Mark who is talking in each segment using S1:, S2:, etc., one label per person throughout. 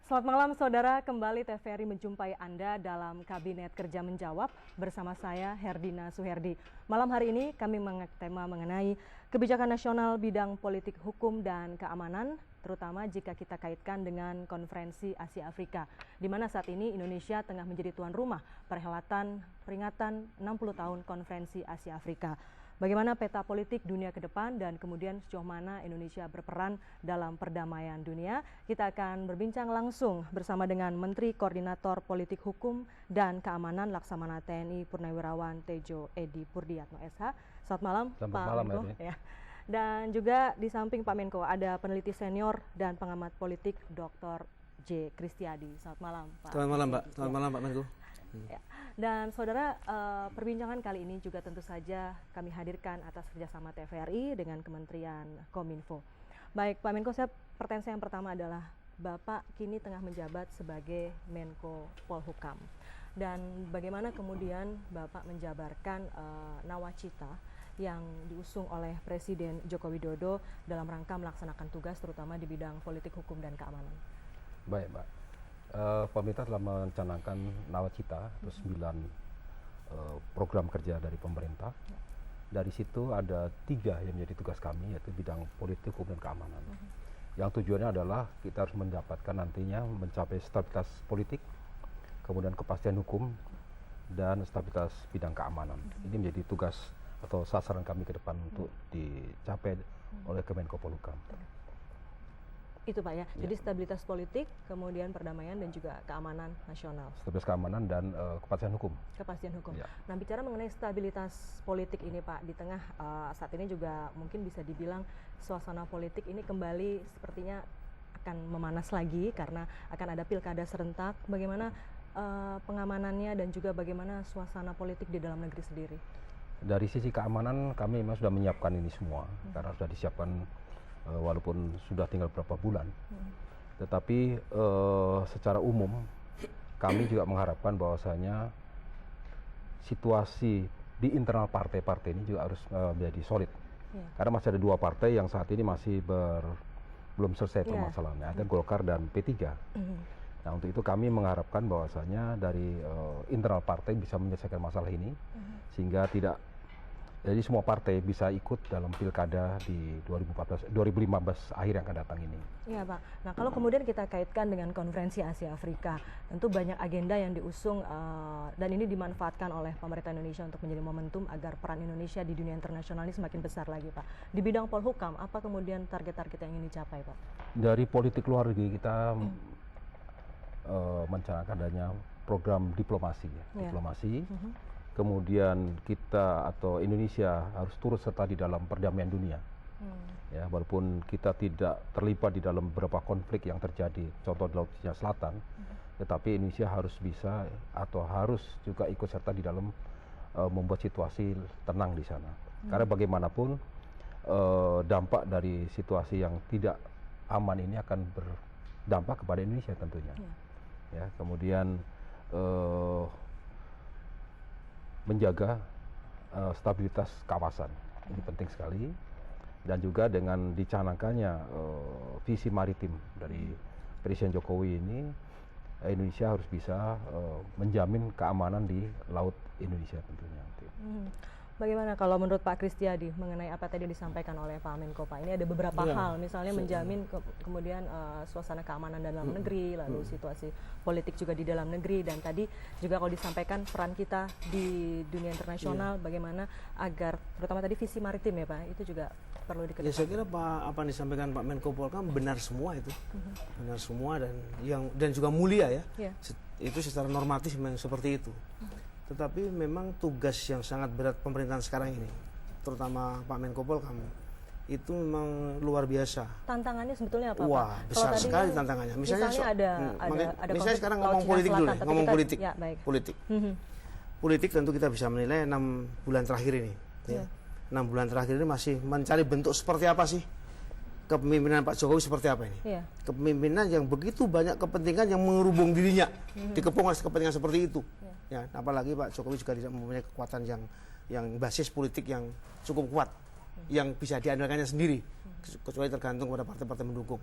S1: Selamat malam saudara, kembali TVRI menjumpai Anda dalam Kabinet Kerja Menjawab bersama saya Herdina Suherdi. Malam hari ini kami mengangkat tema mengenai kebijakan nasional bidang politik hukum dan keamanan, terutama jika kita kaitkan dengan Konferensi Asia Afrika, di mana saat ini Indonesia tengah menjadi tuan rumah perhelatan peringatan 60 tahun Konferensi Asia Afrika. Bagaimana peta politik dunia ke depan dan kemudian sejauh mana Indonesia berperan dalam perdamaian dunia. Kita akan berbincang langsung bersama dengan Menteri Koordinator Politik Hukum dan Keamanan Laksamana TNI Purnawirawan Tejo Edi Purdiatno SH. Selamat malam
S2: Selamat
S1: Pak
S2: malam,
S1: Menko. Ya. Dan juga di samping Pak Menko ada peneliti senior dan pengamat politik Dr. J. Kristiadi. Selamat malam Pak.
S2: Selamat malam Pak. Selamat malam Pak Menko.
S1: Ya. Dan saudara, perbincangan kali ini juga tentu saja kami hadirkan atas kerjasama TVRI dengan Kementerian Kominfo. Baik Pak Menko, pertanyaan saya yang pertama adalah Bapak kini tengah menjabat sebagai Menko Polhukam. Dan bagaimana kemudian Bapak menjabarkan nawacita yang diusung oleh Presiden Joko Widodo dalam rangka melaksanakan tugas terutama di bidang politik hukum dan keamanan.
S2: Baik Mbak. Pemerintah telah mencanangkan nawacita atau 9 program kerja dari pemerintah. Dari situ ada 3 yang menjadi tugas kami, yaitu bidang politik, hukum, dan keamanan. Yang tujuannya adalah kita harus mendapatkan nantinya mencapai stabilitas politik, kemudian kepastian hukum, dan stabilitas bidang keamanan. Ini menjadi tugas atau sasaran kami ke depan untuk dicapai oleh Kemenko Polhukam.
S1: Itu Pak ya, jadi stabilitas politik, kemudian perdamaian dan juga keamanan nasional.
S2: Stabilitas keamanan dan kepastian hukum.
S1: Kepastian hukum.
S2: Ya.
S1: Nah, bicara mengenai stabilitas politik ini Pak, di tengah saat ini juga mungkin bisa dibilang suasana politik ini kembali sepertinya akan memanas lagi karena akan ada pilkada serentak. Bagaimana pengamanannya dan juga bagaimana suasana politik di dalam negeri sendiri?
S2: Dari sisi keamanan kami memang sudah menyiapkan ini semua, karena sudah disiapkan walaupun sudah tinggal beberapa bulan. Tetapi secara umum kami juga mengharapkan bahwasanya situasi di internal partai-partai ini juga harus menjadi solid. Karena masih ada 2 partai yang saat ini masih belum selesai permasalahannya, ada Golkar dan P3. Nah, untuk itu kami mengharapkan bahwasanya dari internal partai bisa menyelesaikan masalah ini, sehingga jadi semua partai bisa ikut dalam pilkada di 2015 akhir yang akan datang ini.
S1: Iya Pak. Nah, kalau kemudian kita kaitkan dengan Konferensi Asia Afrika, tentu banyak agenda yang diusung dan ini dimanfaatkan oleh pemerintah Indonesia untuk menjadi momentum agar peran Indonesia di dunia internasional ini semakin besar lagi Pak. Di bidang Polhukam, apa kemudian target-target yang ingin dicapai Pak?
S2: Dari politik luar negeri kita mencanangkan adanya program diplomasi. Diplomasi. Kemudian kita atau Indonesia harus turut serta di dalam perdamaian dunia. Ya, walaupun kita tidak terlibat di dalam beberapa konflik yang terjadi, contoh di Laut Cina Selatan, tetapi Indonesia harus bisa atau harus juga ikut serta di dalam membuat situasi tenang di sana. Karena bagaimanapun dampak dari situasi yang tidak aman ini akan berdampak kepada Indonesia tentunya. Ya, kemudian menjaga stabilitas kawasan ini penting sekali, dan juga dengan dicanangkannya visi maritim dari Presiden Jokowi ini, Indonesia harus bisa menjamin keamanan di laut Indonesia tentunya.
S1: Bagaimana kalau menurut Pak Kristiadi mengenai apa tadi disampaikan oleh Pak Menko Pak? Ini ada beberapa hal, misalnya menjamin kemudian suasana keamanan dalam negeri, lalu situasi politik juga di dalam negeri, dan tadi juga kalau disampaikan peran kita di dunia internasional, bagaimana agar terutama tadi visi maritim ya Pak, itu juga perlu dikedepankan.
S3: Ya saya kira apa yang disampaikan Pak Menko Polhukam benar semua itu, benar semua, dan juga mulia ya. Itu secara normatif memang seperti itu. Tetapi memang tugas yang sangat berat pemerintahan sekarang ini, terutama Pak Menko Polhukam, itu memang luar biasa.
S1: Tantangannya sebetulnya apa
S3: Wah,
S1: Pak?
S3: besar sekali
S1: kan,
S3: tantangannya.
S1: Misalnya ada
S3: misalnya sekarang ngomong politik dulu, ngomong politik.
S1: Ya, baik.
S3: Politik tentu kita bisa menilai 6 bulan terakhir ini. Ya. 6 bulan terakhir ini masih mencari bentuk seperti apa sih kepemimpinan Pak Jokowi, seperti apa ini? Kepemimpinan yang begitu banyak kepentingan yang mengerubung dirinya, dikepung oleh kepentingan seperti itu. Ya, apalagi Pak Jokowi juga tidak mempunyai kekuatan yang basis politik yang cukup kuat, yang bisa diandalkannya sendiri, kecuali tergantung pada partai-partai mendukung.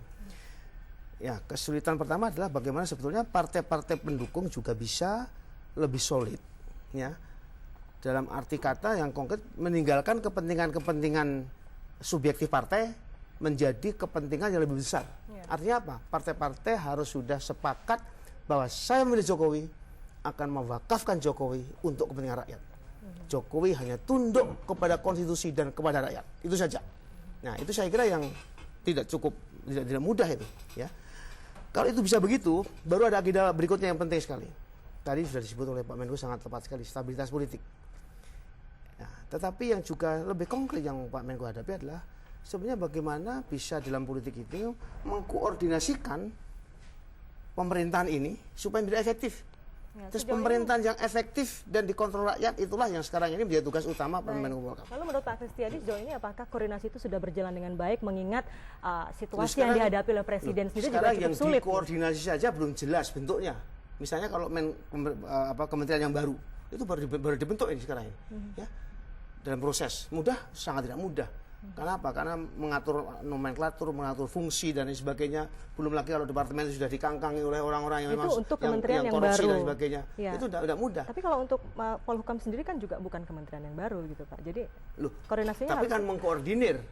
S3: Ya, kesulitan pertama adalah bagaimana sebetulnya partai-partai pendukung juga bisa lebih solid, ya, dalam arti kata yang konkret meninggalkan kepentingan-kepentingan subjektif partai menjadi kepentingan yang lebih besar. Ya. Artinya apa? Partai-partai harus sudah sepakat bahwa saya memilih Jokowi akan mewakafkan Jokowi untuk kepentingan rakyat. Jokowi hanya tunduk kepada konstitusi dan kepada rakyat. Itu saja. Nah, itu saya kira yang tidak mudah itu, ya. Kalau itu bisa begitu, baru ada agenda berikutnya yang penting sekali. Tadi sudah disebut oleh Pak Menko sangat tepat sekali, stabilitas politik. Nah, tetapi yang juga lebih konkret yang Pak Menko hadapi adalah sebenarnya bagaimana bisa dalam politik itu mengkoordinasikan pemerintahan ini supaya menjadi efektif. Ya, terus pemerintahan yang efektif dan dikontrol rakyat itulah yang sekarang ini menjadi tugas utama Pak Menko Polhukam.
S1: Lalu menurut Pak Kristiadi sejauh ini apakah koordinasi itu sudah berjalan dengan baik mengingat situasi yang dihadapi oleh Presiden sendiri juga cukup sulit?
S3: Sekarang yang dikoordinasi saja belum jelas bentuknya. Misalnya kalau kementerian yang baru itu baru dibentuk ini sekarang ini, ya, dalam proses mudah sangat tidak mudah. Kenapa? Karena mengatur nomenklatur, mengatur fungsi dan lain sebagainya. Belum lagi kalau departemen itu sudah dikangkangi oleh orang-orang yang memang
S1: untuk kementerian yang
S3: korupsi
S1: baru
S3: dan sebagainya. Ya. Itu tidak mudah.
S1: Tapi kalau untuk Polhukam sendiri kan juga bukan kementerian yang baru gitu Pak. Jadi koordinasinya
S3: tapi kan mengkoordinir,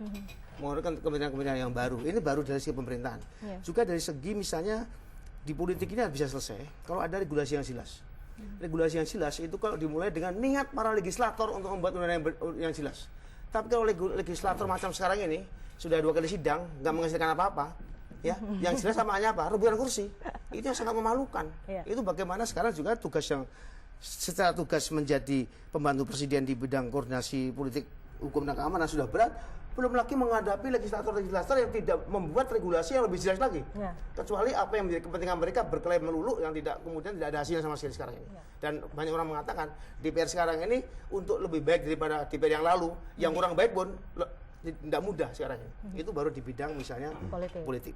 S3: mengkoordinir kementerian-kementerian yang baru. Ini baru dari segi pemerintahan. Ya. Juga dari segi misalnya di politik ini bisa selesai kalau ada regulasi yang jelas. Regulasi yang jelas itu kalau dimulai dengan niat para legislator untuk membuat undang-undang yang jelas. Tapi kalau legislator macam sekarang ini sudah 2 kali sidang, nggak menghasilkan apa-apa, ya, yang jelas sama hanya apa? Rebutan kursi. Itu yang sangat memalukan. Ya. Itu bagaimana sekarang juga tugas yang secara tugas menjadi pembantu presiden di bidang koordinasi politik, hukum dan keamanan sudah berat. Belum lagi menghadapi legislator-legislator yang tidak membuat regulasi yang lebih jelas lagi. Ya. Kecuali apa yang menjadi kepentingan mereka berkelahi melulu yang kemudian tidak ada hasilnya sama sekali sekarang ini. Ya. Dan banyak orang mengatakan DPR sekarang ini untuk lebih baik daripada DPR yang lalu, yang kurang baik pun tidak mudah sekarang ini. Itu baru di bidang misalnya politik.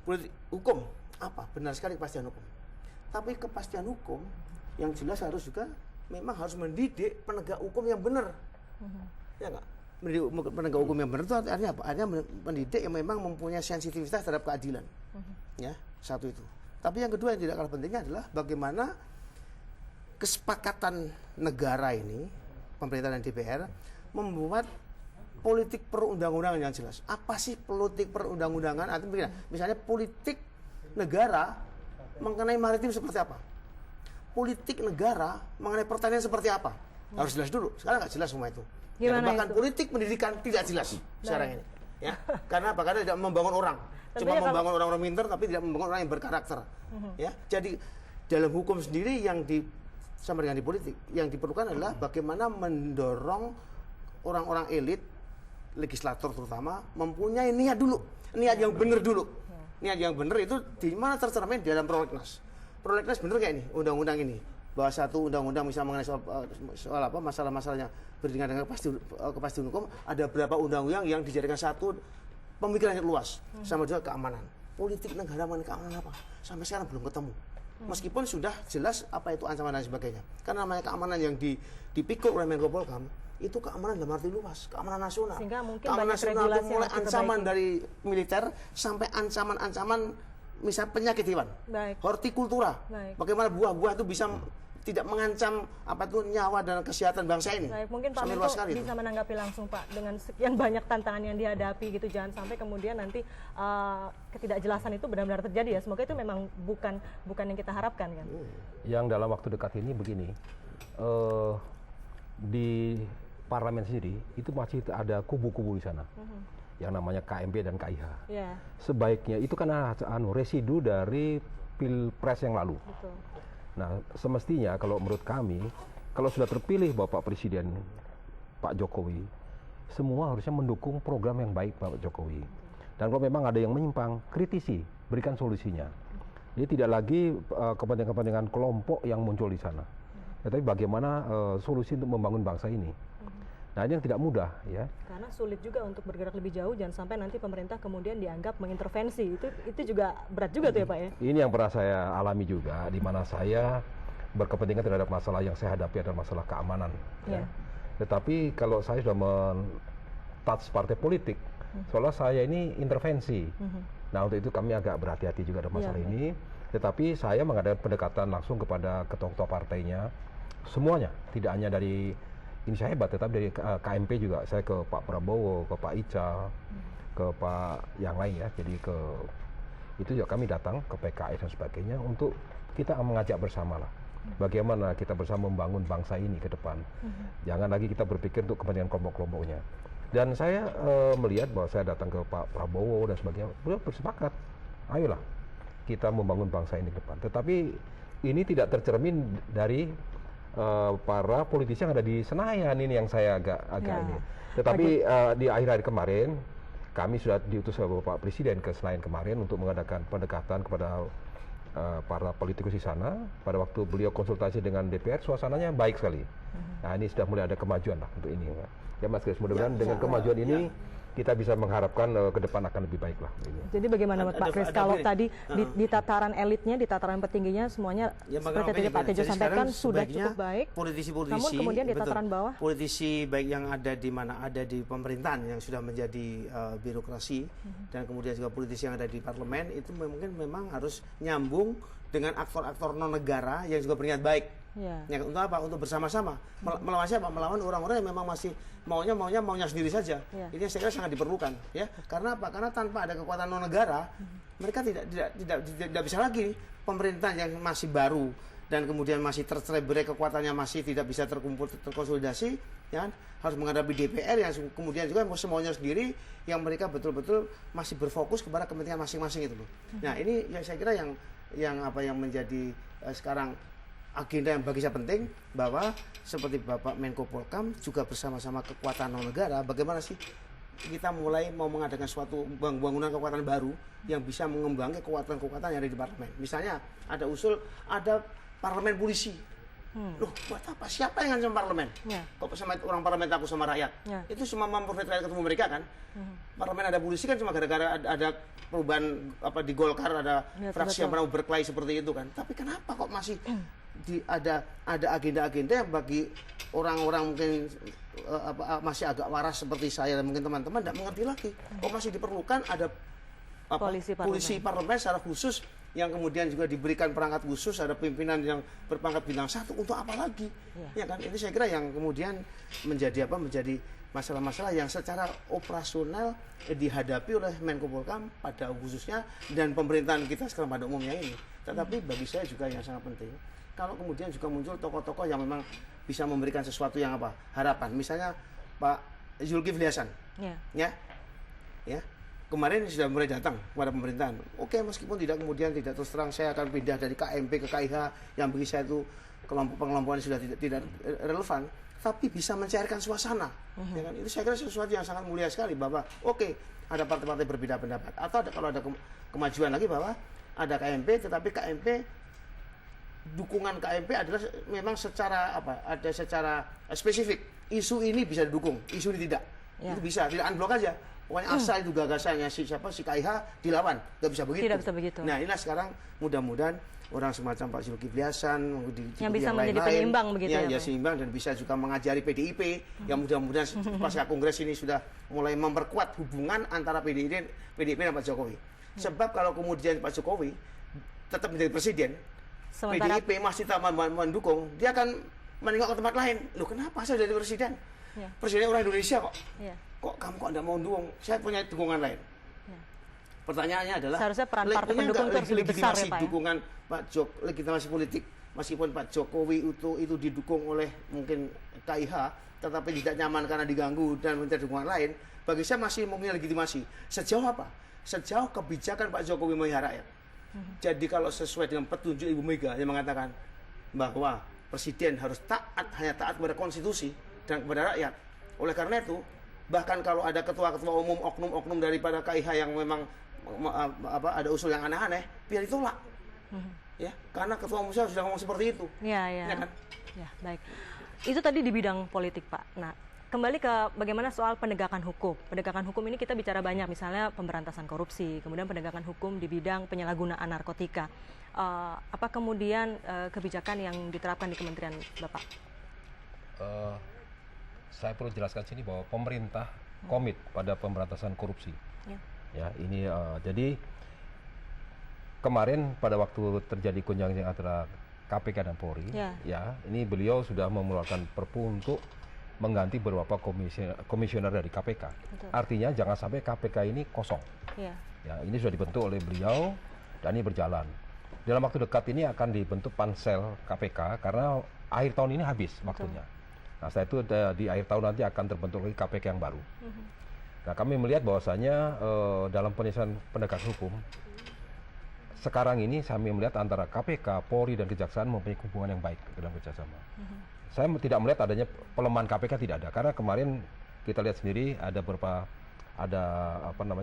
S3: Politik hukum apa? Benar sekali kepastian hukum. Tapi kepastian hukum yang jelas harus juga memang harus mendidik penegak hukum yang benar. Ya enggak? Penegak hukum yang benar itu artinya apa? Artinya mendidik yang memang mempunyai sensitivitas terhadap keadilan. Ya, satu itu. Tapi yang kedua yang tidak kalah pentingnya adalah bagaimana kesepakatan negara ini, pemerintah dan DPR, membuat politik perundang-undangan yang jelas. Apa sih politik perundang-undangan? Artinya misalnya politik negara mengenai maritim seperti apa? Politik negara mengenai pertanian seperti apa? Harus jelas dulu. Sekarang nggak jelas semua itu. Ya, bahkan itu? Politik pendidikan tidak jelas sekarang ini. Ya. Karena apa? Karena tidak membangun orang. Cuma membangun orang-orang pintar tapi tidak membangun orang yang berkarakter. Ya. Jadi dalam hukum sendiri sama dengan di politik, yang diperlukan adalah bagaimana mendorong orang-orang elit, legislator terutama, mempunyai niat dulu. Niat yang benar dulu. Niat yang benar itu di mana tercermin di dalam prolegnas. Prolegnas benar kayak ini, undang-undang ini. Bahwa satu undang-undang misalnya mengenai soal apa masalah-masalahnya berdekatan dengan kepastian hukum, ada berapa undang-undang yang dijadikan satu pemikiran yang luas, sama juga keamanan. Politik negara mengenai keamanan apa? Sampai sekarang belum ketemu. Meskipun sudah jelas apa itu ancaman dan sebagainya. Karena namanya keamanan yang dipikul oleh Menko Polhukam itu keamanan dalam arti luas, keamanan nasional. Keamanan nasional itu mulai ancaman dari militer sampai ancaman-ancaman misalnya penyakit hewan, hortikultura. Bagaimana buah-buah itu bisa tidak mengancam apa itu nyawa dan kesehatan bangsa ini.
S1: Baik, mungkin Pak Menko bisa menanggapi langsung Pak dengan sekian banyak tantangan yang dihadapi gitu, jangan sampai kemudian nanti ketidakjelasan itu benar-benar terjadi ya. Semoga itu memang bukan yang kita harapkan kan.
S2: Yang dalam waktu dekat ini begini, di parlemen sendiri itu masih ada kubu-kubu di sana. Yang namanya KMP dan KIH. Yeah. Sebaiknya itu kan residu dari Pilpres yang lalu. Betul. Nah, semestinya kalau menurut kami, kalau sudah terpilih Bapak Presiden Pak Jokowi, semua harusnya mendukung program yang baik Pak Jokowi. Dan kalau memang ada yang menyimpang, kritisi, berikan solusinya. Jadi tidak lagi kepentingan-kepentingan kelompok yang muncul di sana. Tapi bagaimana solusi untuk membangun bangsa ini. Nah, ini yang tidak mudah ya.
S1: Karena sulit juga untuk bergerak lebih jauh, jangan sampai nanti pemerintah kemudian dianggap mengintervensi. Itu juga berat juga tuh ya Pak ya. Ini
S2: yang pernah saya alami juga, di mana saya berkepentingan terhadap masalah yang saya hadapi adalah masalah keamanan. Ya. Tetapi kalau saya sudah men-touch partai politik, soalnya saya ini intervensi. Nah, untuk itu kami agak berhati-hati juga dalam masalah ini. Tetapi saya mengadakan pendekatan langsung kepada ketua-ketua partainya, semuanya, tidak hanya dari ini saya hebat, tetapi dari KMP juga. Saya ke Pak Prabowo, ke Pak Ica, ke Pak yang lain ya. Jadi itu juga kami datang ke PKS dan sebagainya untuk kita mengajak bersama lah. Bagaimana kita bersama membangun bangsa ini ke depan. Jangan lagi kita berpikir untuk kepentingan kelompok-kelompoknya. Dan saya melihat bahwa saya datang ke Pak Prabowo dan sebagainya, beliau bersepakat, ayolah kita membangun bangsa ini ke depan. Tetapi ini tidak tercermin dari para politisi yang ada di Senayan ini yang saya agak ini. Tetapi di akhir-akhir kemarin kami sudah diutus oleh Bapak Presiden ke Senayan kemarin untuk mengadakan pendekatan kepada para politikus di sana. Pada waktu beliau konsultasi dengan DPR, suasananya baik sekali. Nah, ini sudah mulai ada kemajuan lah untuk ini. Ya Mas Kris, mudah-mudahan dengan kemajuan ini kita bisa mengharapkan ke depan akan lebih baik lah.
S1: Jadi bagaimana Pak Kris, kalau tadi di tataran elitnya, di tataran petingginya semuanya seperti tadi Pak Tejo sampaikan sudah cukup baik.
S3: Politisi-politisi,
S1: namun kemudian di tataran bawah,
S3: politisi baik yang ada di mana, ada di pemerintahan yang sudah menjadi birokrasi, dan kemudian juga politisi yang ada di parlemen, itu mungkin memang harus nyambung dengan aktor-aktor non negara yang juga berniat baik. Ya, untuk apa? Untuk bersama-sama melawan siapa? Melawan orang-orang yang memang masih maunya sendiri saja. Ini saya kira sangat diperlukan, ya. Karena apa? Karena tanpa ada kekuatan non negara, mereka tidak bisa lagi. Pemerintahan yang masih baru dan kemudian masih tercerai-berai, kekuatannya masih tidak bisa terkumpul, terkonsolidasi, ya, harus menghadapi DPR yang kemudian juga semuanya sendiri, yang mereka betul-betul masih berfokus kepada kepentingan masing-masing itu loh. Nah, ini yang saya kira yang menjadi sekarang agenda yang bagi saya penting, bahwa seperti Bapak Menko Polkam juga bersama-sama kekuatan non negara, bagaimana sih kita mulai mau mengadakan suatu bangunan kekuatan baru yang bisa mengembangkan kekuatan-kekuatan yang ada di parlemen. Misalnya ada usul ada parlemen polisi. Loh, buat apa? Siapa yang ngancam parlemen? Kok sama orang parlemen takut sama rakyat? Itu cuma memperoleh rakyat ketemu mereka kan? Parlemen ada polisi kan cuma gara-gara ada perubahan apa di Golkar, ada fraksi yang pernah berkelahi seperti itu kan. Tapi kenapa kok masih ada agenda-agenda yang bagi orang-orang mungkin masih agak waras seperti saya dan mungkin teman-teman tidak mengerti lagi. Kok masih diperlukan ada polisi parlemen secara khusus yang kemudian juga diberikan perangkat khusus, ada pimpinan yang berpangkat bintang 1 untuk apa lagi? Ya kan, ini saya kira yang kemudian menjadi masalah-masalah yang secara operasional dihadapi oleh Menko Polkam pada khususnya dan pemerintahan kita sekarang pada umumnya ini. Tetapi bagi saya juga yang sangat penting, kalau kemudian juga muncul tokoh-tokoh yang memang bisa memberikan sesuatu yang harapan. Misalnya Pak Zulkifli Hasan, ya, kemarin sudah mulai datang kepada pemerintahan. Oke, meskipun tidak terus terang saya akan pindah dari KMP ke KIH yang bagi saya itu pengelompokan sudah tidak relevan, tapi bisa mencairkan suasana. Ya kan? Itu saya kira sesuatu yang sangat mulia sekali, bahwa ada partai-partai berbeda pendapat, atau kalau ada kemajuan lagi bahwa ada KMP, tetapi KMP dukungan KMP adalah memang secara secara spesifik. Isu ini bisa didukung, isu ini tidak. Itu bisa, tidak unblock aja. Pokoknya asal itu gagasannya si KIH dilawan, nggak bisa begitu.
S1: Tidak bisa begitu.
S3: Nah, inilah sekarang mudah-mudahan orang semacam Pak Zulkifli Hasan
S1: yang bisa menjadi penyeimbang begitu
S3: ya, seimbang, dan bisa juga mengajari PDIP yang mudah-mudahan pasca kongres ini sudah mulai memperkuat hubungan antara PDIP dan Pak Jokowi. Sebab kalau kemudian Pak Jokowi tetap menjadi presiden, sementara PDIP masih tak mendukung, dia akan menengok ke tempat lain. Loh, kenapa saya jadi presiden? Presiden orang Indonesia kok. Kok kamu tidak mau dukung? Saya punya dukungan lain. Pertanyaannya adalah,
S1: seharusnya peran partai pendukung itu lebih besar ya Pak,
S3: dukungan Pak legitimasi politik, meskipun Pak Jokowi itu didukung oleh mungkin KIH, tetapi tidak nyaman karena diganggu dan minta dukungan lain, bagi saya masih mungkin legitimasi. Sejauh apa? Sejauh kebijakan Pak Jokowi memihak rakyat. Jadi kalau sesuai dengan petunjuk Ibu Mega yang mengatakan bahwa presiden harus hanya taat kepada konstitusi dan kepada rakyat. Oleh karena itu, bahkan kalau ada ketua-ketua umum, oknum-oknum daripada KIH yang memang ada usul yang aneh-aneh, biar ditolak. Ya, karena ketua umum saya sudah ngomong seperti itu. Ya kan?
S1: Ya, baik. Itu tadi di bidang politik, Pak. Nah, kembali ke bagaimana soal penegakan hukum. Penegakan hukum ini kita bicara banyak, misalnya pemberantasan korupsi, kemudian penegakan hukum di bidang penyalahgunaan narkotika. Apa kemudian kebijakan yang diterapkan di Kementerian Bapak?
S2: Saya perlu jelaskan sini bahwa pemerintah komit pada pemberantasan korupsi. Ya, ini jadi kemarin pada waktu terjadi gonjang-ganjing antara KPK dan Polri, ya ini beliau sudah mengeluarkan Perpu untuk mengganti beberapa komisioner dari KPK.
S1: Betul.
S2: Artinya jangan sampai KPK ini kosong. Ya, ini sudah dibentuk oleh beliau dan ini berjalan. Dalam waktu dekat ini akan dibentuk pansel KPK karena akhir tahun ini habis waktunya. Nah, setelah itu di akhir tahun nanti akan terbentuk lagi KPK yang baru. Nah, kami melihat bahwasanya dalam penyelesaian penegakan hukum sekarang ini kami melihat antara KPK, Polri dan Kejaksaan mempunyai hubungan yang baik dalam kerjasama. Saya tidak melihat adanya pelemahan KPK, tidak ada, karena kemarin kita lihat sendiri ada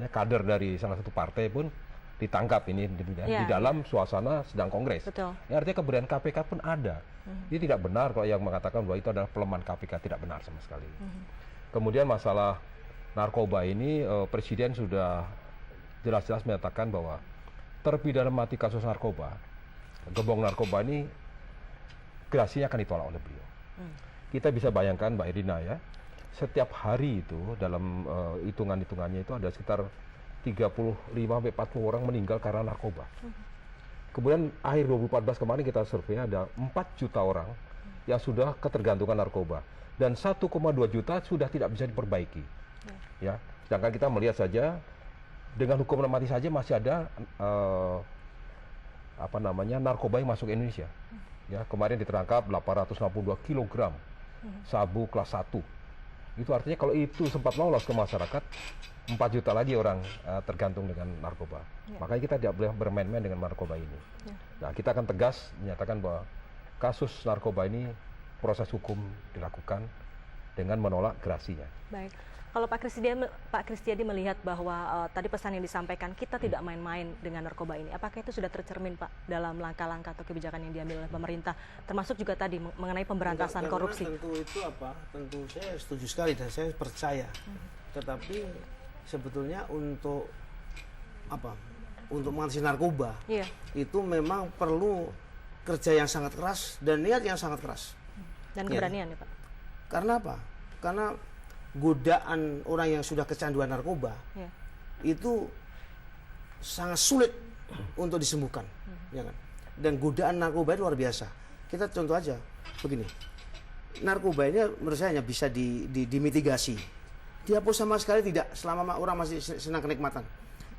S2: kader dari salah satu partai pun ditangkap ini di dalam suasana sedang kongres.
S1: Betul.
S2: Ya, artinya keberanian KPK pun ada. Ini tidak benar kalau yang mengatakan bahwa itu adalah pelemahan KPK, tidak benar sama sekali. Kemudian masalah narkoba ini Presiden sudah jelas-jelas menyatakan bahwa terpidana mati kasus narkoba, gembong narkoba ini gerasinya akan ditolak oleh beliau. Kita bisa bayangkan Mbak Irina ya, setiap hari itu dalam hitungan-hitungannya itu ada sekitar 35-40 orang meninggal karena narkoba. Kemudian akhir 2014 kemarin kita survei ada 4 juta orang yang sudah ketergantungan narkoba dan 1,2 juta sudah tidak bisa diperbaiki. Ya, sedangkan kita melihat saja dengan hukuman mati saja masih ada narkoba yang masuk ke Indonesia. Ya, kemarin diterangkap 862 kg sabu kelas 1. Itu artinya kalau itu sempat lolos ke masyarakat, 4 juta lagi orang tergantung dengan narkoba. Makanya kita tidak boleh bermain-main dengan narkoba ini. Nah, kita akan tegas menyatakan bahwa kasus narkoba ini proses hukum dilakukan dengan menolak gerasinya.
S1: Baik. Kalau Pak Kristiadi melihat bahwa tadi pesan yang disampaikan kita tidak main-main dengan narkoba ini, apakah itu sudah tercermin Pak dalam langkah-langkah atau kebijakan yang diambil oleh pemerintah, termasuk juga tadi mengenai pemberantasan korupsi?
S3: Tentu itu tentu saya setuju sekali dan saya percaya. Tetapi sebetulnya untuk mengatasi narkoba itu memang perlu kerja yang sangat keras dan niat yang sangat keras.
S1: Dan keberanian ya Pak?
S3: Karena apa? Karena godaan orang yang sudah kecanduan narkoba itu sangat sulit untuk disembuhkan, ya kan? Dan godaan narkoba itu luar biasa. Kita contoh aja begini, narkoba ini menurut saya hanya bisa dimitigasi, dihapus sama sekali tidak selama orang masih senang kenikmatan.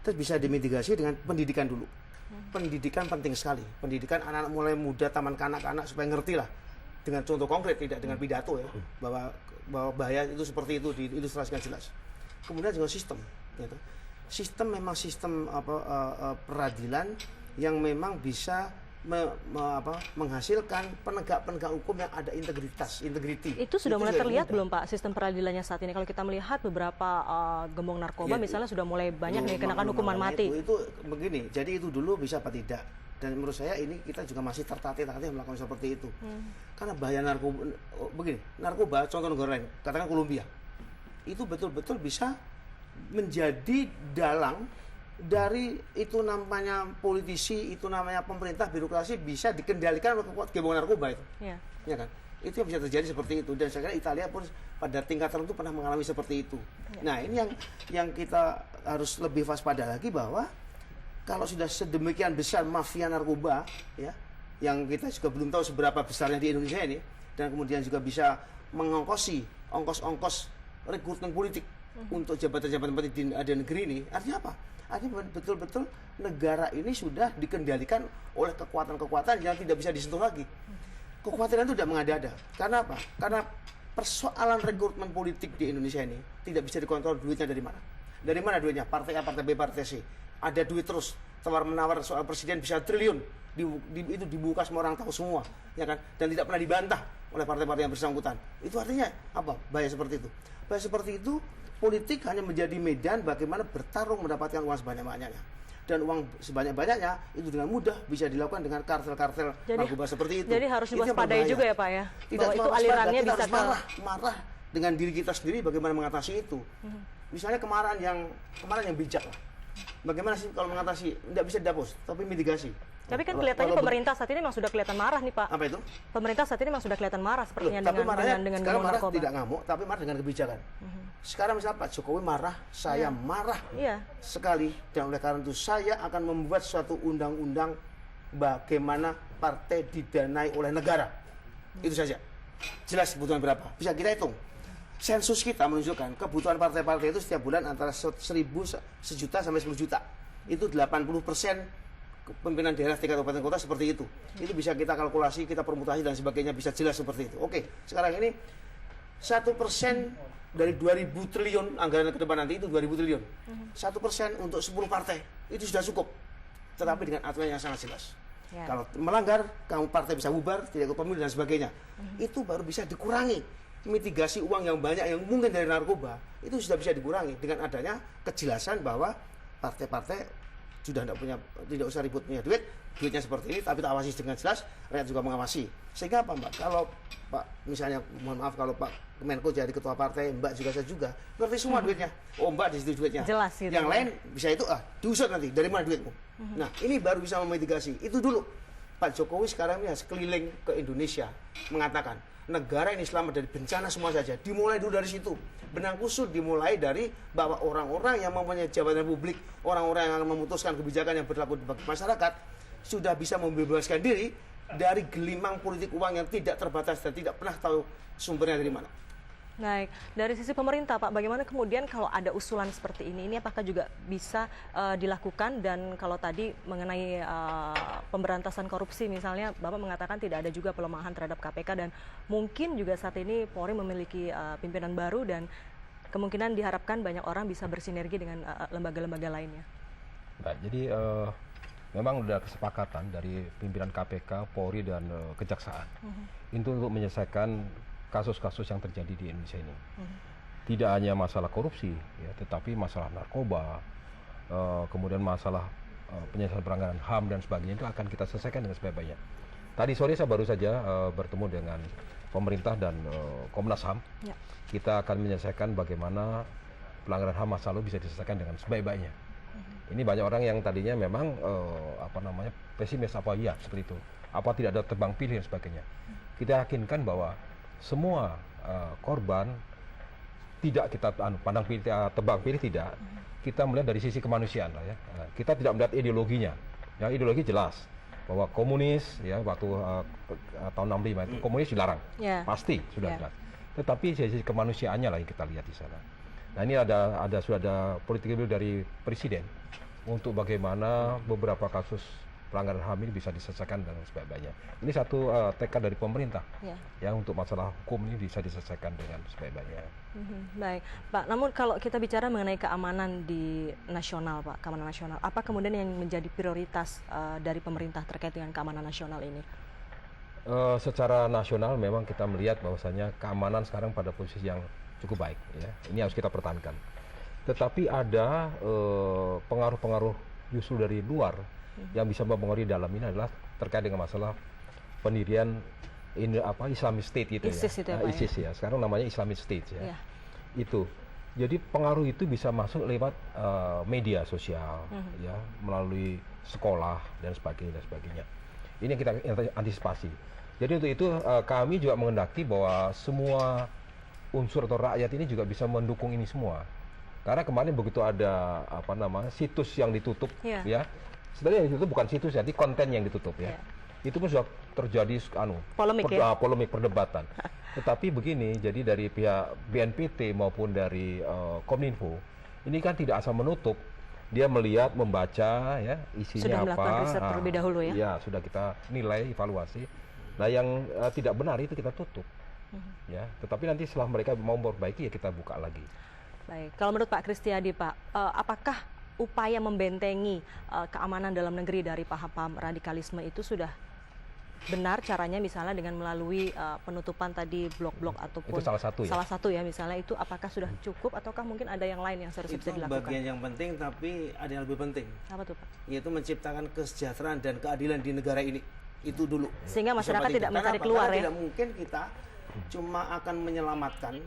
S3: Terus bisa dimitigasi dengan pendidikan dulu. Pendidikan penting sekali. Pendidikan anak-anak mulai muda, taman kanak-kanak supaya ngerti lah dengan contoh konkret, tidak dengan pidato ya, bahwa bahaya itu seperti itu diilustrasikan jelas. Kemudian juga sistem, gitu. Sistem memang sistem peradilan yang memang bisa menghasilkan penegak hukum yang ada integriti.
S1: Itu sudah mulai terlihat belum Pak sistem peradilannya saat ini? Kalau kita melihat beberapa gembong narkoba misalnya sudah mulai banyak dikenakan hukuman mati.
S3: Itu begini, jadi itu dulu bisa apa tidak? Dan menurut saya ini kita juga masih tertatih-tatih melakukan seperti itu. Karena bahaya narkoba, begini, narkoba contoh negara lain, katakan Kolombia, itu betul-betul bisa menjadi dalang dari itu namanya politisi, itu namanya pemerintah, birokrasi bisa dikendalikan oleh gembong narkoba itu. Ya kan? Itu yang bisa terjadi seperti itu. Dan saya kira Italia pun pada tingkat tertentu pernah mengalami seperti itu. Nah, ini yang kita harus lebih waspada lagi bahwa kalau sudah sedemikian besar mafia narkoba, ya, yang kita juga belum tahu seberapa besarnya di Indonesia ini, dan kemudian juga bisa mengongkosi ongkos rekrutmen politik untuk jabatan-jabatan di negeri ini, artinya apa? Artinya betul-betul negara ini sudah dikendalikan oleh kekuatan-kekuatan yang tidak bisa disentuh lagi. Kekhawatiran itu tidak mengada-ada. Karena apa? Karena persoalan rekrutmen politik di Indonesia ini tidak bisa dikontrol duitnya dari mana. Dari mana duitnya? Partai A, Partai B, Partai C. Ada duit terus, tawar-menawar soal presiden bisa triliun, itu dibuka semua orang tahu semua, ya kan? Dan tidak pernah dibantah oleh partai-partai yang bersangkutan. Itu artinya apa? Bahaya seperti itu. Bahaya seperti itu, politik hanya menjadi medan bagaimana bertarung mendapatkan uang sebanyak-banyaknya. Dan uang sebanyak-banyaknya itu dengan mudah bisa dilakukan dengan kartel-kartel narkoba seperti itu.
S1: Jadi harus diwaspadai juga ya Pak ya?
S3: Tidak
S1: bahwa itu alirannya bisa
S3: marah dengan diri kita sendiri bagaimana mengatasi itu. Misalnya kemarahan yang bijak lah. Bagaimana sih kalau mengatasi? Tidak bisa dihapus, tapi mitigasi.
S1: Tapi kan kelihatannya pemerintah saat ini memang sudah kelihatan marah nih Pak.
S3: Apa itu?
S1: Pemerintah saat ini memang sudah kelihatan marah sepertinya
S3: Loh,
S1: dengan
S3: sekarang marah
S1: narkoba.
S3: tidak ngamuk, tapi marah dengan kebijakan. Sekarang misalnya Pak Jokowi marah, saya marah sekali, dan oleh karena itu saya akan membuat suatu undang-undang bagaimana partai didanai oleh negara. Itu saja. Jelas kebutuhan berapa? Bisa kita hitung. Sensus kita menunjukkan kebutuhan partai-partai itu setiap bulan antara 1.000, 1 juta sampai 10 juta. Itu 80% pimpinan daerah tingkat kabupaten kota seperti itu. Itu bisa kita kalkulasi, kita permutasi dan sebagainya, bisa jelas seperti itu. Oke, sekarang ini 1% dari 2.000 triliun anggaran ke depan nanti itu 2.000 triliun. 1% untuk 10 partai itu sudah cukup. Tetapi dengan aturan yang sangat jelas. Kalau melanggar, kamu partai bisa bubar, tidak ikut pemilu dan sebagainya. Itu baru bisa dikurangi. Mitigasi uang yang banyak yang mungkin dari narkoba itu sudah bisa dikurangi dengan adanya kejelasan bahwa partai-partai sudah tidak usah ribut punya duitnya seperti ini, tapi tak awasi dengan jelas, rakyat juga mengawasi. Sehingga apa Mbak? Kalau Pak misalnya, mohon maaf kalau Pak Menko jadi ketua partai, Mbak juga saya juga ngerti semua duitnya. Oh Mbak di situ duitnya.
S1: Jelas gitu.
S3: Yang lain bisa itu diusut nanti dari mana duitmu. Nah ini baru bisa memitigasi. Itu dulu Pak Jokowi sekarang ini sekeliling ke Indonesia mengatakan negara ini selamat dari bencana semua saja. Dimulai dulu dari situ. Benang kusut dimulai dari bahwa orang-orang yang mempunyai jabatan publik, orang-orang yang akan memutuskan kebijakan yang berlaku bagi masyarakat, sudah bisa membebaskan diri dari gelimang politik uang yang tidak terbatas dan tidak pernah tahu sumbernya dari mana.
S1: Baik, dari sisi pemerintah Pak, bagaimana kemudian kalau ada usulan seperti ini apakah juga bisa dilakukan? Dan kalau tadi mengenai pemberantasan korupsi misalnya, Bapak mengatakan tidak ada juga pelemahan terhadap KPK dan mungkin juga saat ini Polri memiliki pimpinan baru dan kemungkinan diharapkan banyak orang bisa bersinergi dengan lembaga-lembaga lainnya.
S2: Baik, jadi memang sudah kesepakatan dari pimpinan KPK, Polri dan Kejaksaan itu untuk menyelesaikan kasus-kasus yang terjadi di Indonesia ini. Tidak hanya masalah korupsi, ya, tetapi masalah narkoba, kemudian masalah penyelesaian pelanggaran HAM dan sebagainya itu akan kita selesaikan dengan sebaik-baiknya. Tadi sore saya baru saja bertemu dengan pemerintah dan Komnas HAM. Ya. Kita akan menyelesaikan bagaimana pelanggaran HAM masa lalu bisa diselesaikan dengan sebaik-baiknya. Ini banyak orang yang tadinya memang pesimis apa iya seperti itu, apa tidak ada tebang pilih dan sebagainya. Kita yakinkan bahwa semua korban tidak kita pandang pilih, tebang pilih tidak. Kita melihat dari sisi kemanusiaan lah ya. Kita tidak melihat ideologinya. Ya, ideologi jelas bahwa komunis ya waktu tahun 65 itu komunis dilarang. Pasti sudah jelas. Tetapi sisi kemanusiaannya lah yang kita lihat di sana. Nah, ini sudah ada politik dari presiden untuk bagaimana beberapa kasus pelanggaran HAM ini bisa diselesaikan dengan sebaik-baiknya. Ini satu tekad dari pemerintah ya untuk masalah hukum ini bisa diselesaikan dengan sebaik-baiknya.
S1: Baik, Pak. Namun kalau kita bicara mengenai keamanan di nasional, Pak, keamanan nasional, apa kemudian yang menjadi prioritas dari pemerintah terkait dengan keamanan nasional ini?
S2: Secara nasional memang kita melihat bahwasanya keamanan sekarang pada posisi yang cukup baik. Ya, ini harus kita pertahankan. Tetapi ada pengaruh-pengaruh justru dari luar yang bisa mempengaruhi dalam ini adalah terkait dengan masalah pendirian Islamic State gitu
S1: ISIS
S2: ya. ISIS ya. Sekarang namanya Islamic State ya. Itu. Jadi pengaruh itu bisa masuk lewat media sosial ya, melalui sekolah dan sebagainya. Ini yang kita antisipasi. Jadi untuk itu kami juga menghendaki bahwa semua unsur atau rakyat ini juga bisa mendukung ini semua. Karena kemarin begitu ada situs yang ditutup ya. Sebenarnya yang ditutup bukan situs, jadi konten yang ditutup ya. Itu pun sudah terjadi polemik perdebatan. Tetapi begini, jadi dari pihak BNPT maupun dari Kominfo ini kan tidak asal menutup. Dia melihat, membaca ya isinya
S1: sudah
S2: apa.
S1: Sudah melakukan riset terlebih dahulu ya.
S2: Ya, sudah kita nilai, evaluasi. Nah, yang tidak benar itu kita tutup. Ya, tetapi nanti setelah mereka mau memperbaiki ya kita buka lagi.
S1: Baik, kalau menurut Pak Kristiadi, Pak, apakah upaya membentengi keamanan dalam negeri dari paham-paham radikalisme itu sudah benar caranya, misalnya dengan melalui penutupan tadi blok-blok ataupun
S2: itu salah satu ya
S1: misalnya, itu apakah sudah cukup ataukah mungkin ada yang lain yang seharusnya bisa dilakukan?
S3: Itu bagian yang penting, tapi ada yang lebih penting.
S1: Apa tuh, Pak?
S3: Yaitu menciptakan kesejahteraan dan keadilan di negara ini. Itu dulu.
S1: Sehingga masyarakat tidak mencari keluar.
S3: Karena tidak mungkin kita cuma akan menyelamatkan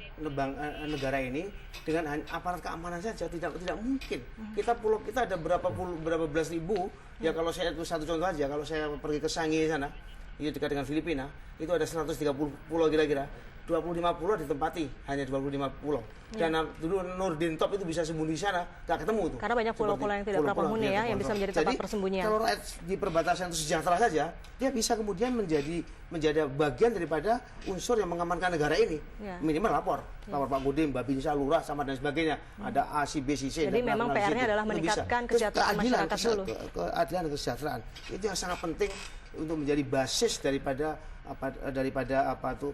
S3: negara ini dengan aparat keamanan saja, tidak mungkin. Pulau kita ada berapa belas ribu, ya kalau saya itu satu contoh aja, kalau saya pergi ke Sangihe sana, itu dekat dengan Filipina, itu ada 130 pulau kira-kira. 25 pulau ditempati, hanya 25 pulau. Dan dulu Nurdin Top itu bisa sembunyi di sana, nggak ketemu tuh.
S1: Karena banyak pulau-pulau yang tidak berpenghuni ya, yang bisa menjadi tempat persembunyian.
S3: Kalau rakyat di perbatasan itu sejahtera saja, dia bisa kemudian menjadi bagian daripada unsur yang mengamankan negara ini. Minimal lapor Pak Kodim, Babinsa, Lurah, sama dan sebagainya. Ada A, C, B, C, C.
S1: Jadi memang PR-nya adalah meningkatkan kesejahteraan masyarakat dulu.
S3: Keadilan dan kesejahteraan itu yang sangat penting untuk menjadi basis daripada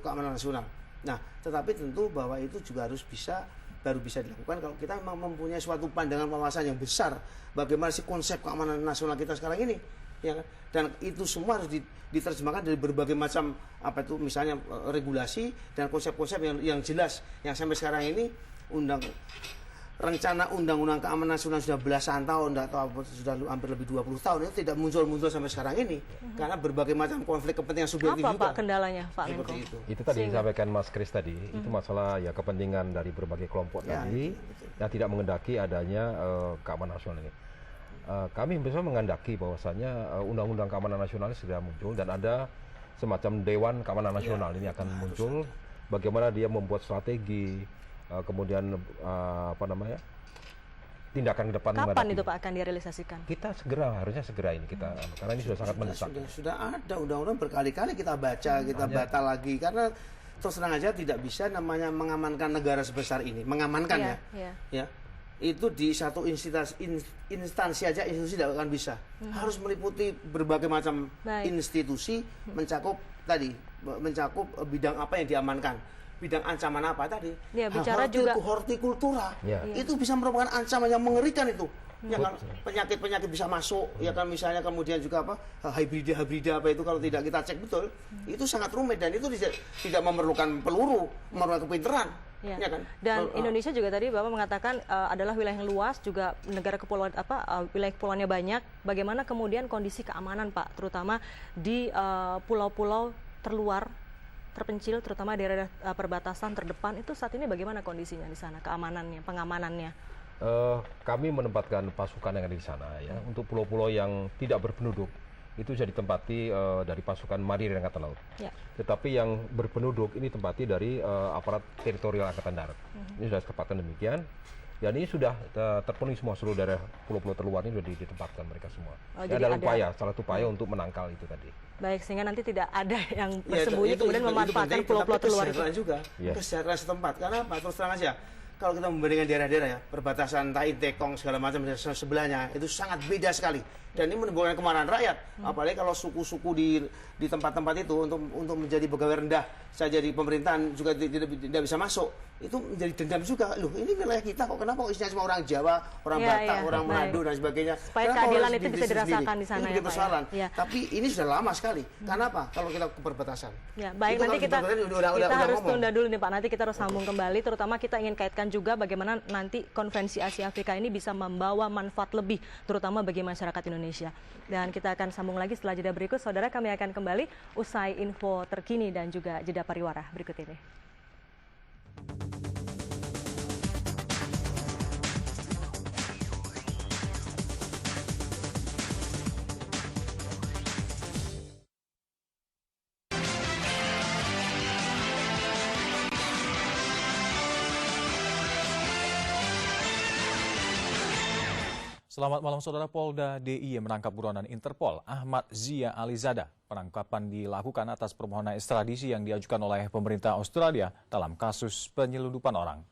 S3: keamanan nasional. Nah, tetapi tentu bahwa itu juga baru bisa dilakukan kalau kita memang mempunyai suatu pandangan wawasan yang besar bagaimana sih konsep keamanan nasional kita sekarang ini, ya kan? Dan itu semua harus diterjemahkan dari berbagai macam misalnya regulasi dan konsep-konsep yang jelas yang sampai sekarang ini rencana undang-undang keamanan nasional sudah belasan tahun, sudah hampir lebih 20 tahun, itu tidak muncul sampai sekarang ini karena berbagai macam konflik kepentingan subjektif juga.
S1: Apa Pak kendalanya Pak Menko?
S2: Itu tadi disampaikan Mas Kris tadi, itu masalah ya kepentingan dari berbagai kelompok tadi yang tidak mengendaki adanya keamanan nasional ini. Kami bisa mengendaki bahwasannya undang-undang keamanan nasional segera muncul dan ada semacam Dewan Keamanan Nasional ini akan muncul. Bagaimana dia membuat strategi, kemudian tindakan ke depan.
S1: Kapan itu Pak akan direalisasikan?
S2: Kita harusnya segera ini karena ini sudah sangat mendesak.
S3: Sudah ada undang-undang berkali-kali kita baca, kita batal lagi karena terus terang aja tidak bisa namanya mengamankan negara sebesar ini, mengamankan ya. Itu di satu instansi aja institusi tidak akan bisa. Harus meliputi berbagai macam institusi, mencakup bidang apa yang diamankan. Bidang ancaman apa tadi?
S1: Ya, bicara juga
S3: hortikultura. Itu bisa merupakan ancaman yang mengerikan itu. Ya kan penyakit bisa masuk, ya kan misalnya kemudian juga hibrida apa itu kalau tidak kita cek betul, itu sangat rumit dan itu tidak memerlukan peluru, memerlukan kepintaran. Ya kan?
S1: Dan Indonesia juga tadi Bapak mengatakan adalah wilayah yang luas, juga negara kepulauan wilayah kepulauannya banyak. Bagaimana kemudian kondisi keamanan Pak, terutama di pulau-pulau terluar, terpencil, terutama daerah perbatasan terdepan, itu saat ini bagaimana kondisinya di sana, keamanannya, pengamanannya?
S2: Kami menempatkan pasukan yang ada di sana ya, untuk pulau-pulau yang tidak berpenduduk itu bisa ditempati dari pasukan Marinir Angkatan Laut. Tetapi yang berpenduduk ini ditempati dari aparat teritorial Angkatan Darat. Ini sudah ketepatan demikian. Dan ini sudah terpenuhi semua, seluruh daerah pulau-pulau terluar ini sudah ditempatkan mereka semua. Ada salah satu upaya untuk menangkal itu tadi.
S1: Baik, sehingga nanti tidak ada yang bersembunyi kemudian memanfaatkan pulau-pulau terluar itu.
S3: Juga kesejahteraan setempat. Karena apa? Terus terang aja, kalau kita membandingkan daerah-daerah ya, perbatasan Tai, Tekong, segala macam sebelahnya, itu sangat beda sekali. Dan ini menimbulkan kemarahan rakyat. Apalagi kalau suku-suku di tempat-tempat itu untuk menjadi pegawai rendah saja di pemerintahan juga tidak bisa masuk. Itu menjadi dendam juga. Loh, ini wilayah kita kok kenapa kok isinya cuma orang Jawa, orang Batak, orang Manado dan sebagainya.
S1: Supaya keadilan itu bisa dirasakan di sana ya Pak.
S3: Tapi ini sudah lama sekali. Kenapa? Kalau kita ke perbatasan.
S1: Ya, baik, nanti kita harus tunda dulu nih Pak. Nanti kita harus sambung kembali. Terutama kita ingin kaitkan juga bagaimana nanti Konvensi Asia Afrika ini bisa membawa manfaat lebih, terutama bagi masyarakat Indonesia. Dan kita akan sambung lagi setelah jeda berikut. Saudara, kami akan kembali usai info terkini dan juga jeda pariwara berikut ini.
S4: Selamat malam saudara. Polda DIY menangkap buronan Interpol Ahmad Zia Alizada. Penangkapan dilakukan atas permohonan ekstradisi yang diajukan oleh pemerintah Australia dalam kasus penyelundupan orang.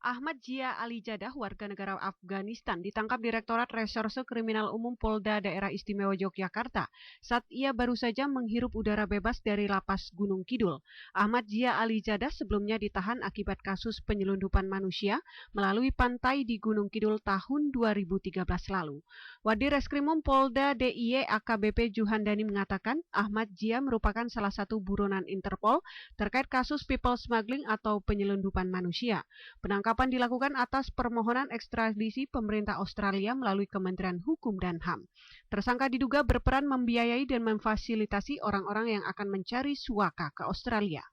S5: Ahmad Zia Alizada, warga negara Afghanistan, ditangkap Direktorat Reserse Kriminal Umum Polda Daerah Istimewa Yogyakarta saat ia baru saja menghirup udara bebas dari lapas Gunung Kidul. Ahmad Zia Alizada sebelumnya ditahan akibat kasus penyelundupan manusia melalui pantai di Gunung Kidul tahun 2013 lalu. Wadir Reskrimum Polda DIY AKBP Juhandani mengatakan Ahmad Zia merupakan salah satu buronan Interpol terkait kasus people smuggling atau penyelundupan manusia. Penangkapan Penangkapan dilakukan atas permohonan ekstradisi pemerintah Australia melalui Kementerian Hukum dan HAM. Tersangka diduga berperan membiayai dan memfasilitasi orang-orang yang akan mencari suaka ke Australia.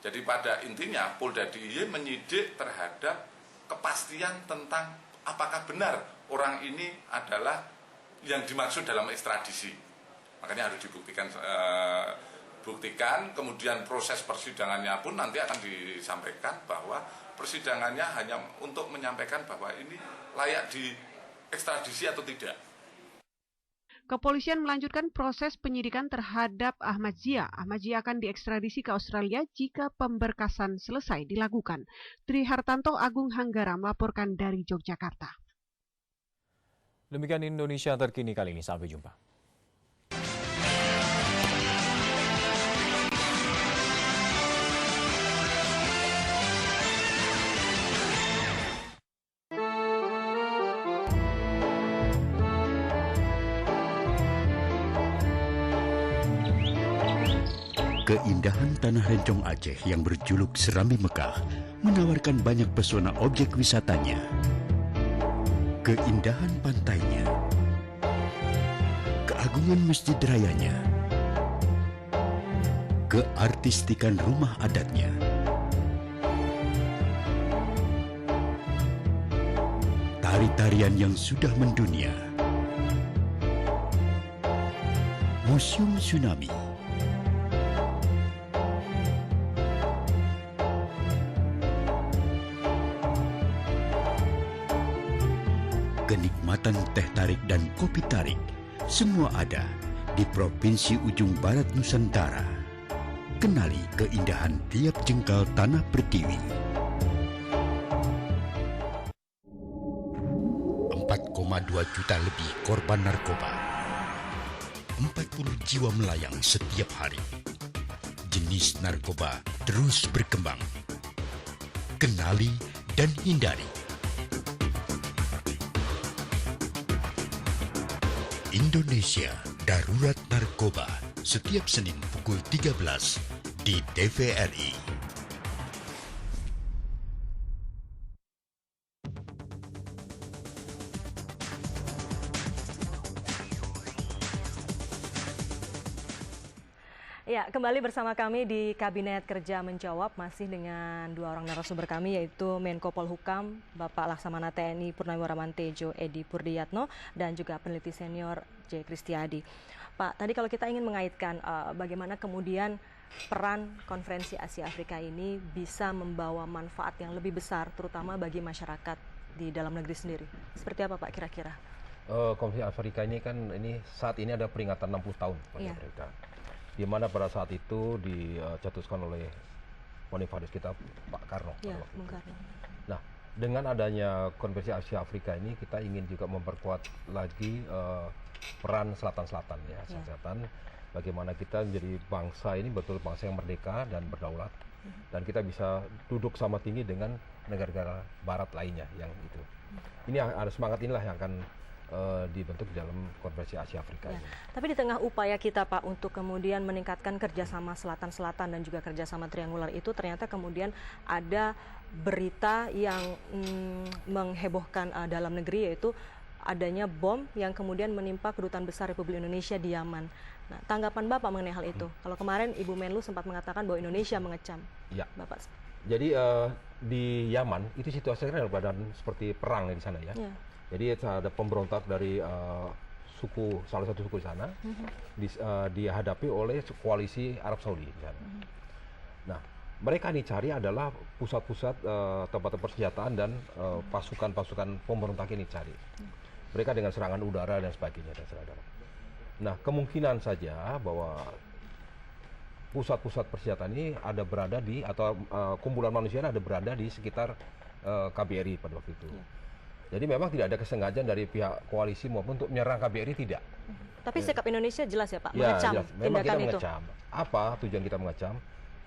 S6: Jadi pada intinya Polda DIY menyidik terhadap kepastian tentang apakah benar orang ini adalah yang dimaksud dalam ekstradisi. Makanya harus dibuktikan, kemudian proses persidangannya pun nanti akan disampaikan bahwa persidangannya hanya untuk menyampaikan bahwa ini layak diekstradisi atau tidak.
S5: Kepolisian melanjutkan proses penyidikan terhadap Ahmad Zia. Ahmad Zia akan diekstradisi ke Australia jika pemberkasan selesai dilakukan. Tri Hartanto, Agung Hanggara melaporkan dari Yogyakarta.
S4: Demikian Indonesia Terkini kali ini. Sampai jumpa.
S7: Keindahan tanah Rencong Aceh yang berjuluk Serambi Mekah menawarkan banyak pesona objek wisatanya. Keindahan pantainya, keagungan masjid rayanya, keartistikan rumah adatnya, tari-tarian yang sudah mendunia, Museum Tsunami, kenikmatan teh tarik dan kopi tarik, semua ada di Provinsi Ujung Barat Nusantara. Kenali keindahan tiap jengkal tanah Pertiwi. 4,2 juta lebih korban narkoba. 40 jiwa melayang setiap hari. Jenis narkoba terus berkembang. Kenali dan hindari. Indonesia Darurat Narkoba, setiap Senin pukul 13 di TVRI.
S1: Ya, kembali bersama kami di Kabinet Kerja Menjawab, masih dengan dua orang narasumber kami, yaitu Menko Polhukam, Bapak Laksamana TNI Purnawirawan Tejo Edi Purdiyatno, dan juga peneliti senior J. Kristiadi. Pak, tadi kalau kita ingin mengaitkan bagaimana kemudian peran konferensi Asia Afrika ini bisa membawa manfaat yang lebih besar, terutama bagi masyarakat di dalam negeri sendiri. Seperti apa Pak kira-kira?
S2: Konferensi Afrika ini kan saat ini ada peringatan 60 tahun Konferensi Afrika. Di mana pada saat itu dicetuskan oleh Boniface kita Pak Karno.
S1: Ya, Bung Karno.
S2: Nah, dengan adanya Konferensi Asia Afrika ini kita ingin juga memperkuat lagi peran Selatan-Selatan ya, Selatan. Bagaimana kita menjadi bangsa ini betul bangsa yang merdeka dan berdaulat, dan kita bisa duduk sama tinggi dengan negara-negara Barat lainnya yang itu. Ini ada semangat inilah yang akan dibentuk dalam Konferensi Asia Afrika ini.
S1: Tapi di tengah upaya kita Pak untuk kemudian meningkatkan kerjasama Selatan-Selatan dan juga kerjasama triangular itu, ternyata kemudian ada berita yang menghebohkan dalam negeri, yaitu adanya bom yang kemudian menimpa Kedutaan Besar Republik Indonesia di Yaman. Nah, tanggapan Bapak mengenai hal itu? Kalau kemarin Ibu Menlu sempat mengatakan bahwa Indonesia mengecam. Ya. Bapak.
S2: Jadi di Yaman itu situasinya adalah badan seperti perang di sana ya. Jadi ada pemberontak dari salah satu suku di sana, dihadapi oleh koalisi Arab Saudi di sana. Nah, mereka dicari adalah pusat-pusat tempat-tempat persenjataan dan pasukan-pasukan pemberontak ini dicari. Mereka dengan serangan udara dan sebagainya dan sebagainya. Nah, kemungkinan saja bahwa pusat-pusat persenjataan ini ada berada di, atau kumpulan manusia ada berada di sekitar KBRI pada waktu itu. Jadi memang tidak ada kesengajaan dari pihak koalisi maupun untuk menyerang KBRI, tidak.
S1: Tapi sikap Indonesia jelas ya Pak, mengecam
S2: memang
S1: tindakan
S2: kita
S1: itu.
S2: Mengecam. Apa tujuan kita mengecam?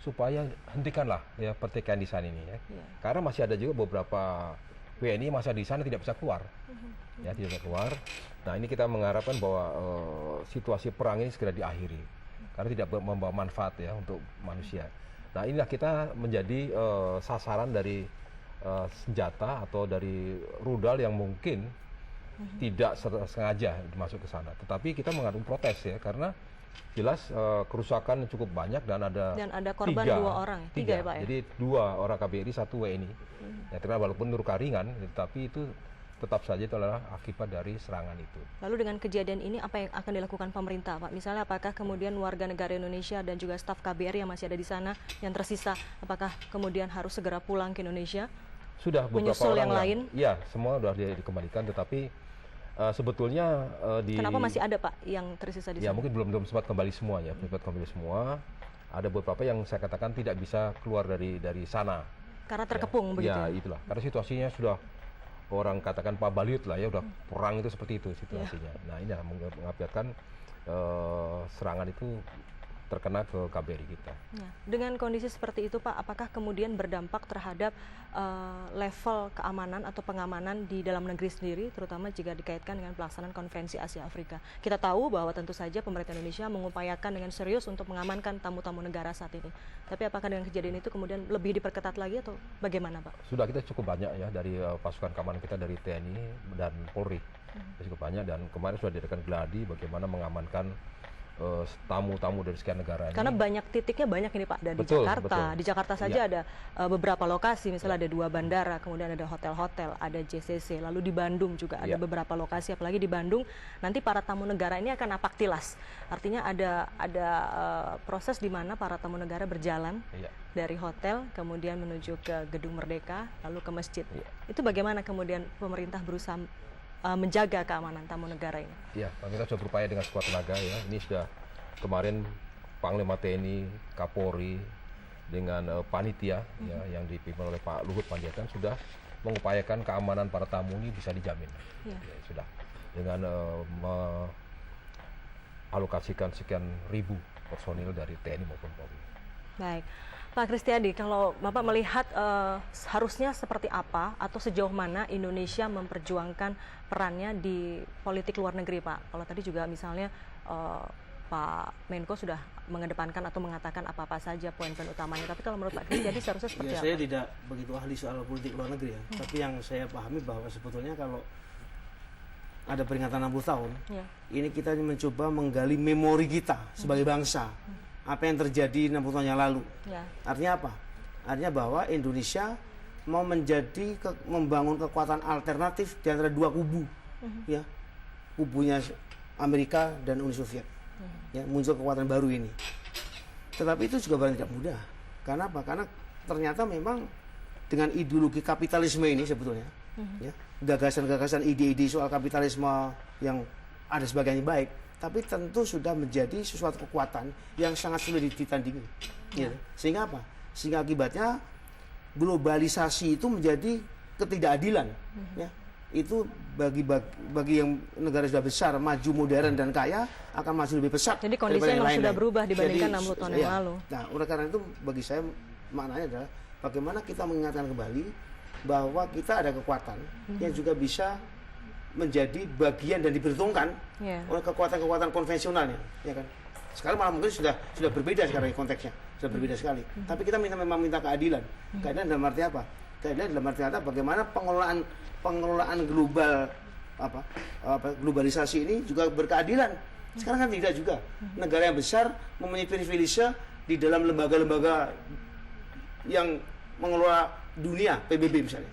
S2: Supaya hentikanlah ya pertikaian di sana ini ya. Karena masih ada juga beberapa WNI masa di sana tidak bisa keluar. Ya, tidak bisa keluar. Nah, ini kita mengharapkan bahwa situasi perang ini segera diakhiri. Karena tidak membawa manfaat ya untuk manusia. Nah, inilah kita menjadi sasaran dari senjata atau dari rudal yang mungkin tidak sengaja masuk ke sana. Tetapi kita mengadu protes ya, karena jelas kerusakan cukup banyak dan ada
S1: korban 2 orang, 3 ya Pak ya?
S2: Jadi 2 orang KBRI, 1 WNI. Ya, karena walaupun luka ringan, tetapi itu tetap saja itu adalah akibat dari serangan itu.
S1: Lalu dengan kejadian ini apa yang akan dilakukan pemerintah Pak? Misalnya apakah kemudian warga negara Indonesia dan juga staf KBRI yang masih ada di sana yang tersisa, apakah kemudian harus segera pulang ke Indonesia?
S2: Sudah beberapa
S1: menyusul
S2: orang
S1: yang lain?
S2: Ya, semua sudah dikembalikan, tetapi sebetulnya
S1: Kenapa masih ada Pak yang tersisa di sana?
S2: Ya mungkin belum sempat kembali semua ya, sempat kembali semua. Ada beberapa yang saya katakan tidak bisa keluar dari sana.
S1: Karena terkepung begitu?
S2: Ya, itulah. Karena situasinya sudah orang katakan Pak Baliut lah ya, udah perang itu seperti itu situasinya. Nah ini mengakibatkan serangan itu terkena ke KBRI kita.
S1: Ya. Dengan kondisi seperti itu Pak, apakah kemudian berdampak terhadap level keamanan atau pengamanan di dalam negeri sendiri, terutama jika dikaitkan dengan pelaksanaan konferensi Asia Afrika? Kita tahu bahwa tentu saja pemerintah Indonesia mengupayakan dengan serius untuk mengamankan tamu-tamu negara saat ini. Tapi apakah dengan kejadian itu kemudian lebih diperketat lagi atau bagaimana Pak?
S2: Sudah, kita cukup banyak ya dari pasukan keamanan kita dari TNI dan Polri. Cukup banyak, dan kemarin sudah diadakan gladi bagaimana mengamankan tamu-tamu dari sekian negara ini.
S1: Karena banyak titiknya, banyak ini Pak, ada di Jakarta. Betul. Di Jakarta saja ada beberapa lokasi, misalnya ada 2 bandara, kemudian ada hotel-hotel, ada JCC, lalu di Bandung juga ada beberapa lokasi, apalagi di Bandung nanti para tamu negara ini akan napak tilas. Artinya ada proses di mana para tamu negara berjalan dari hotel, kemudian menuju ke Gedung Merdeka, lalu ke masjid. Itu bagaimana kemudian pemerintah berusaha menjaga keamanan tamu negara ini?
S2: Ya, kita sudah berupaya dengan sekuat tenaga ya. Ini sudah kemarin Panglima TNI, Kapolri dengan panitia ya, yang dipimpin oleh Pak Luhut Panjaitan sudah mengupayakan keamanan para tamu ini bisa dijamin. Ya, sudah dengan mengalokasikan sekian ribu personil dari TNI maupun Polri.
S1: Baik. Pak Kristiadi, kalau Bapak melihat harusnya seperti apa atau sejauh mana Indonesia memperjuangkan perannya di politik luar negeri Pak? Kalau tadi juga misalnya Pak Menko sudah mengedepankan atau mengatakan apa-apa saja poin-poin utamanya, tapi kalau menurut Pak Kristiadi seharusnya seperti apa?
S3: Saya tidak begitu ahli soal politik luar negeri ya, tapi yang saya pahami bahwa sebetulnya kalau ada peringatan 60 tahun, ini kita mencoba menggali memori kita sebagai bangsa. Apa yang terjadi 60 tahun yang lalu. Artinya apa? Artinya bahwa Indonesia mau membangun kekuatan alternatif di antara 2 kubu. Ya. Kubunya Amerika dan Uni Soviet. Ya, muncul kekuatan baru ini. Tetapi itu juga barang tidak mudah. Karena apa? Karena ternyata memang dengan ideologi kapitalisme ini sebetulnya, ya, gagasan-gagasan ide-ide soal kapitalisme yang ada sebagiannya baik, tapi tentu sudah menjadi sesuatu kekuatan yang sangat sulit ditandingi. Ya. Sehingga apa? Sehingga akibatnya globalisasi itu menjadi ketidakadilan. Ya. Itu bagi yang negara sudah besar, maju, modern dan kaya akan maju lebih pesat.
S1: Jadi kondisinya memang sudah berubah dibandingkan 60 tahun yang lalu.
S3: Nah, oleh karena itu bagi saya maknanya adalah bagaimana kita mengingatkan kembali bahwa kita ada kekuatan yang juga bisa menjadi bagian dan diperhitungkan oleh kekuatan-kekuatan konvensionalnya, ya kan? Sekarang malah mungkin sudah berbeda sekarang konteksnya, sudah berbeda sekali. Tapi kita memang minta keadilan. Keadilan dalam arti apa? Keadilan dalam arti apa? Bagaimana pengelolaan global globalisasi ini juga berkeadilan. Sekarang kan tidak juga. Negara yang besar mempunyai privilege di dalam lembaga-lembaga yang mengelola dunia, PBB misalnya.